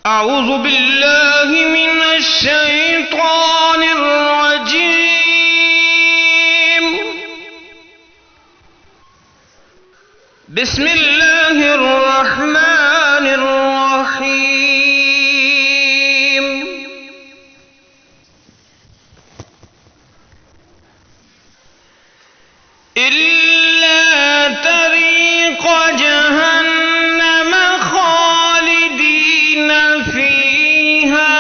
अऊज़ु बिल्लाहि मिनश शैतानिर रजीम। बिस्मिल्लाहिर रहमानिर रहीम। इल्ला तरीक़ जहन्नम खालिदीन फीहा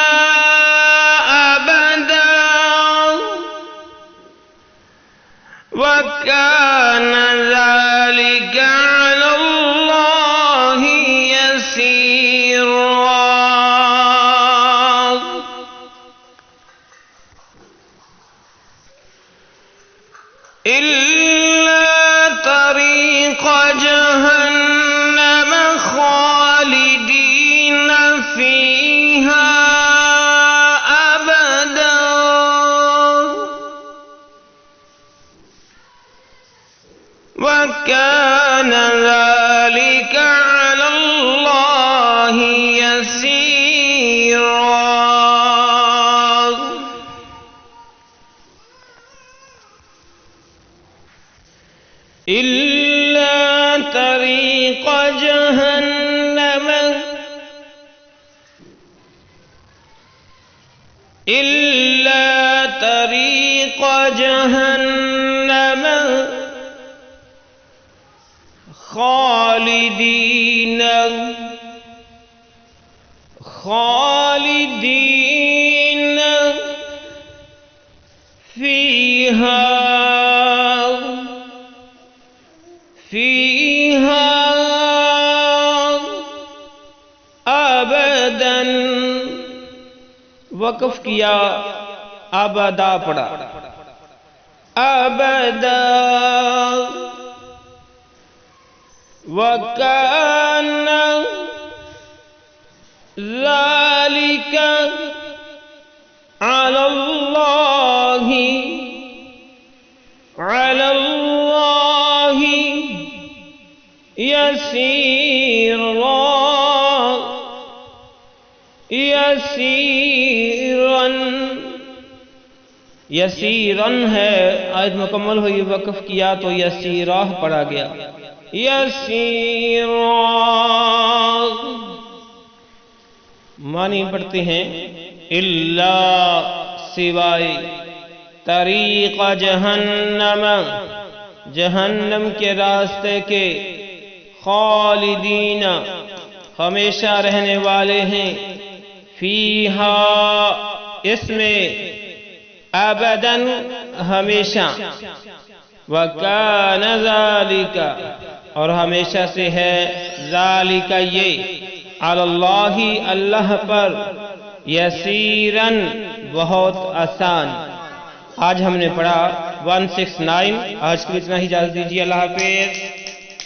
अबदा व कान ज़ालिका अलल्लाहि यसीरा। तरीक़ जहन्नम खालिदीन फीहा अबदा व कान ज़ालिका अलल्लाहि यसीरा। इल्ला तरीक़ जहन्नम इल्ला तरीक़ जहन्नम खालिदीन फीहा अबदन। वक़फ़ किया, अबदा पढ़ा, अबदा व कान ज़ालिका अलल्लाहि यसीरा। यसीरन यसीरन है, आयत मुकम्मल हुई, वक़फ़ किया तो यसीरा पढ़ा गया, यसीरा। मानी पढ़ते हैं, इल्ला सिवाय, तरीक़ जहन्नम जहन्नम के रास्ते के, खालिदीना हमेशा रहने वाले हैं, फीहा इसमें, अबदन हमेशा, व कान ज़ालिका और हमेशा से है, ज़ालिका ये, अलल्लाहि अल्लाह पर, यसीरन बहुत आसान। आज हमने पढ़ा 169। आज के लिए इतना ही, इजाज़त दीजिए। अल्लाह हाफ़िज़।